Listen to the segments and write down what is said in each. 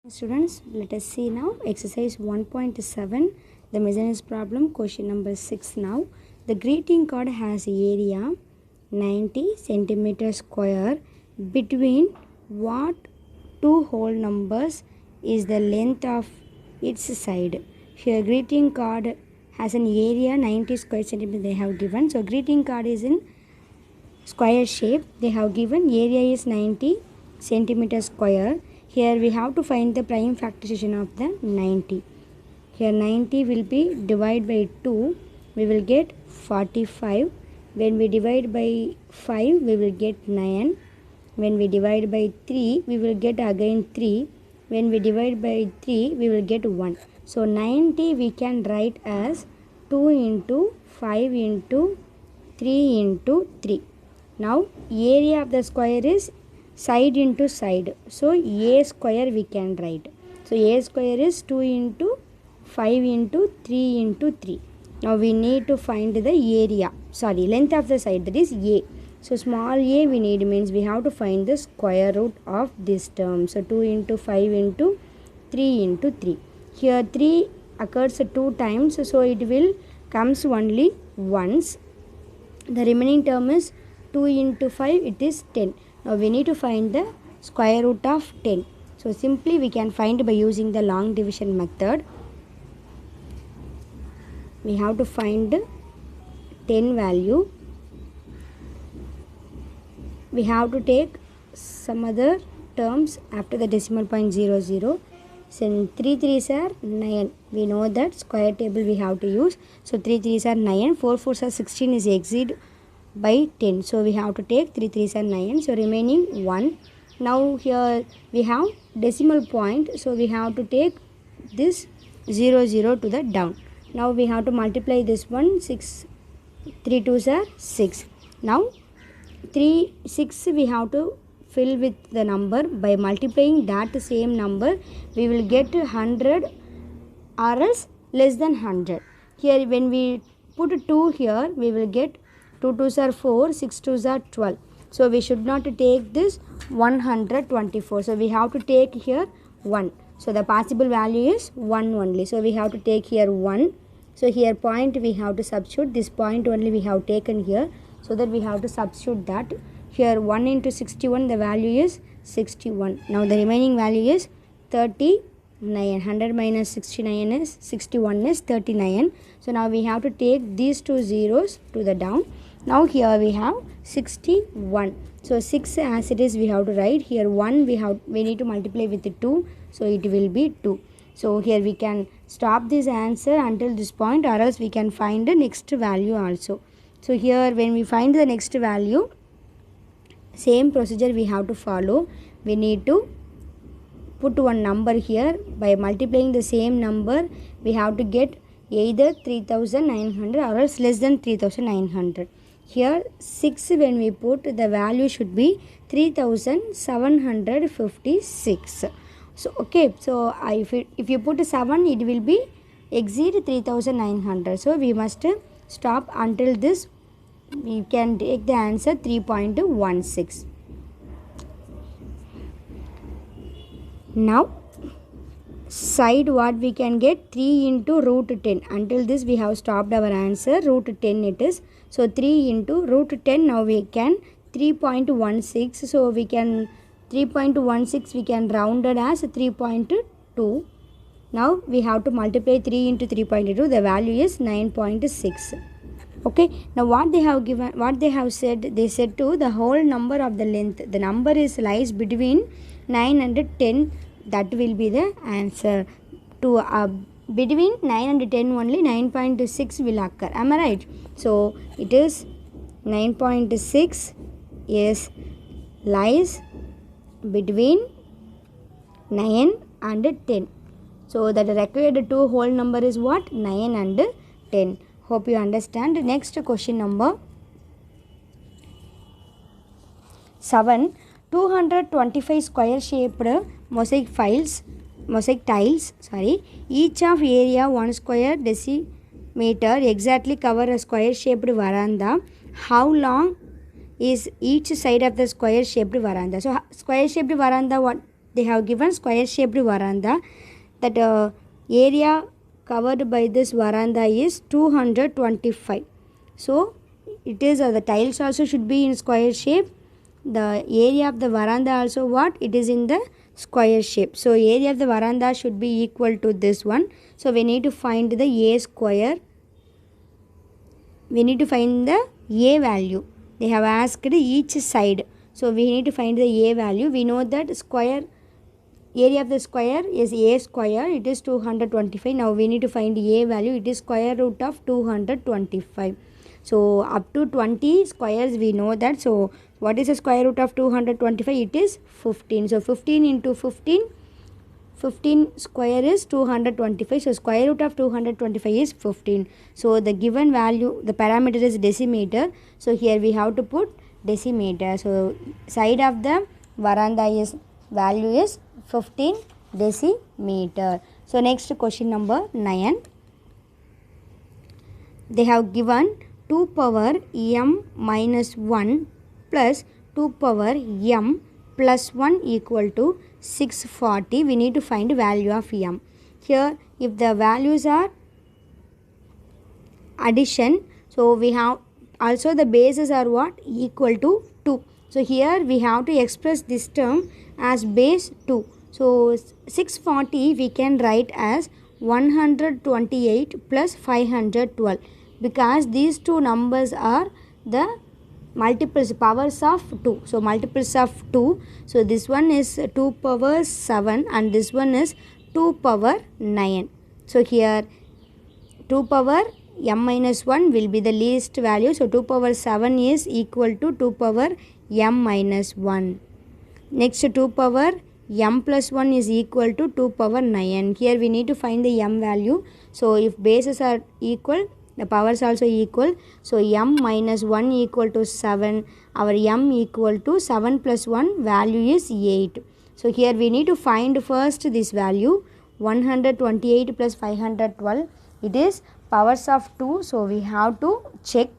Students, let us see now exercise 1.7, the miscellaneous problem, question number 6 now. The greeting card has area 90 centimeter square. Between what two whole numbers is the length of its side? Here greeting card has an area 90 square centimeter they have given. So greeting card is in square shape. They have given area is 90 centimeter square. Here we have to find the prime factorization of the 90. Here 90 will be divided by 2. We will get 45. When we divide by 5, we will get 9. When we divide by 3, we will get again 3. When we divide by 3, we will get 1. So 90 we can write as 2 into 5 into 3 into 3. Now area of the square is side into side. So a square we can write. So a square is 2 into 5 into 3 into 3. Now we need to find the area. Length of the side, that is a. So small a we need means we have to find the square root of this term. So 2 into 5 into 3 into 3. Here 3 occurs 2 times. So it will comes only once. The remaining term is 2 into 5, it is 10. Now we need to find the square root of 10. So simply we can find by using the long division method. We have to find 10 value. We have to take some other terms after the decimal point 00. So 3 3s are 9. We know that square table we have to use. So 3 3s are 9. 4 4s are 16 is exceed by 10. So we have to take 3 3s are 9. So remaining 1. Now here we have decimal point. So we have to take this 0 0 to the down. Now we have to multiply this one. 6 3 2s are 6. Now 3 6 we have to fill with the number. By multiplying that same number we will get 100 or else less than 100. Here when we put 2 here we will get 2 2s are 4, 6 2s are 12. So we should not take this 124. So we have to take here 1. So the possible value is 1 only. So we have to take here 1. So here point we have to substitute. This point only we have taken here. So that we have to substitute that. Here 1 into 61 the value is 61. Now the remaining value is 39. 100 minus 69 is 61 is 39. So now we have to take these two zeros to the down. Now here we have 61. So 6 as it is we have to write. Here 1 we need to multiply with 2. So it will be 2. So here we can stop this answer until this point, or else we can find the next value also. So here when we find the next value, same procedure we have to follow. We need to put one number here. By multiplying the same number we have to get either 3900 or else less than 3900. Here 6 when we put, the value should be 3756. So okay, so if you put 7 it will be exceed 3900. So we must stop until this. We can take the answer 3.16. Now side what we can get, 3 into root 10. Until this we have stopped our answer. Root 10 it is. So 3 into root 10. Now we can 3.16. So we can 3.16 we can round it as 3.2. Now we have to multiply 3 into 3.2. The value is 9.6. Okay. Now what they have given, what they have said, they said to the whole number of the length. The number is lies between 9 and 10. That will be the answer. To between 9 and 10 only 9.6 will occur. Am I right? So it is 9.6 is lies between 9 and 10. So that required two whole number is what? 9 and 10. Hope you understand. Next question number 7. 225 square shaped mosaic tiles, each of area 1 square decimeter exactly cover a square shaped veranda. How long is each side of the square shaped veranda? So square shaped veranda, what they have given square shaped veranda. That area covered by this veranda is 225. So it is the tiles also should be in square shape. The area of the veranda also what? It is in the square shape. So area of the veranda should be equal to this one. So we need to find the A square. We need to find the A value. They have asked each side. So we need to find the A value. We know that square area of the square is A square. It is 225. Now we need to find A value. It is square root of 225. So up to 20 squares we know that. So what is the square root of 225? It is 15. So 15 into 15. 15 square is 225. So square root of 225 is 15. So the given value, the parameter is decimeter. So here we have to put decimeter. So side of the veranda is value is 15 decimeter. So next question number 9. They have given 2 power m minus 1 plus 2 power m plus 1 equal to 640. We need to find value of m. Here if the values are addition, so we have also the bases are what? Equal to 2. So here we have to express this term as base 2. So 640 we can write as 128 plus 512, because these two numbers are the multiples, powers of 2. So multiples of 2. So this one is 2 power 7 and this one is 2 power 9. So here 2 power m minus 1 will be the least value. So 2 power 7 is equal to 2 power m minus 1. Next 2 power m plus 1 is equal to 2 power 9. Here we need to find the m value. So if bases are equal, the powers also equal. So m minus 1 equal to 7. Our m equal to 7 plus 1 value is 8. So here we need to find first this value 128 plus 512. It is powers of 2. So we have to check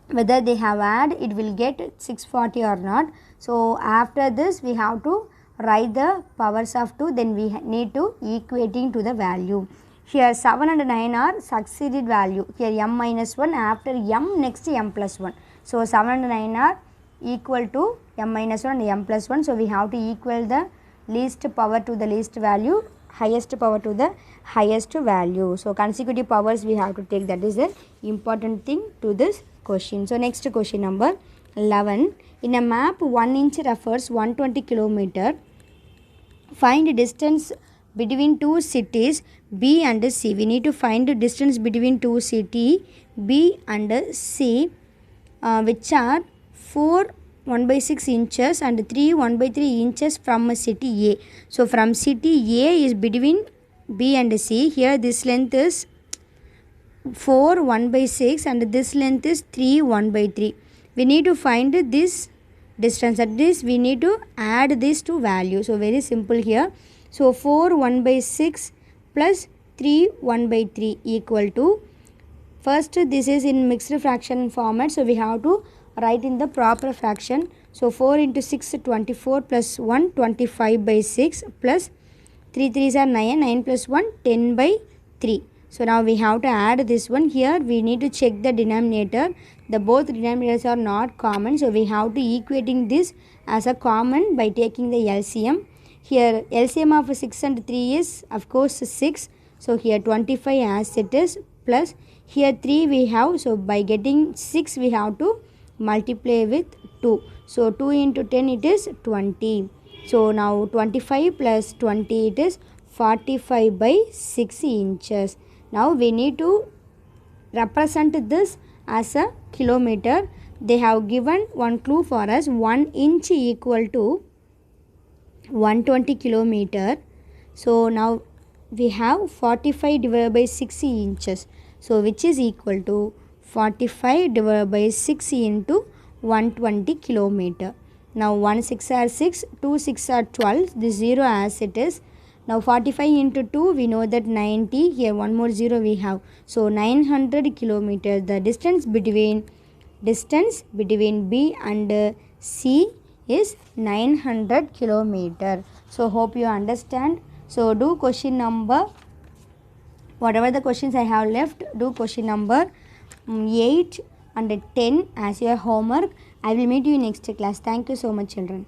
whether they have add, it will get 640 or not. So after this we have to write the powers of 2, then we need to equating to the value. Here 7 and 9 are succeeded value. Here m minus 1, after m next m plus 1. So 7 and 9 are equal to m minus 1 and m plus 1. So we have to equal the least power to the least value, highest power to the highest value. So consecutive powers we have to take, that is the important thing to this question. So next question number 11. In a map 1 inch refers 120 kilometer. Find distance between two cities B and C. We need to find the distance between two cities B and C, which are 4 1/6 inches and 3 1/3 inches from city A. So from city A is between B and C. Here this length is 4 1/6 and this length is 3 1/3. We need to find this distance. At this we need to add these two values. So very simple here. So 4 1/6 plus 3 1/3 equal to, first this is in mixed fraction format, so we have to write in the proper fraction. So 4 into 6 24 plus 1 25/6 plus 3 3s are 9, 9 plus 1 10/3. So now we have to add this one. Here we need to check the denominator. The both denominators are not common, so we have to equating this as a common by taking the LCM. Here LCM of 6 and 3 is of course 6. So here 25 as it is, plus here 3 we have. So by getting 6 we have to multiply with 2. So 2 into 10 it is 20. So now 25 plus 20 it is 45/6 inches. Now we need to represent this as a kilometer. They have given one clue for us. 1 inch equal to 120 kilometer. So now we have 45 divided by 6 inches. So which is equal to 45 divided by 6 into 120 kilometer. Now 1 6 are 6, 2 6 are 12. This 0 as it is. Now 45 into 2 we know that 90. Here one more 0 we have. So 900 kilometers. The distance between B and C is 900 kilometer. So hope you understand. So do question number, whatever the questions I have left, do question number 8 and 10 as your homework. I will meet you in next class. Thank you so much, children.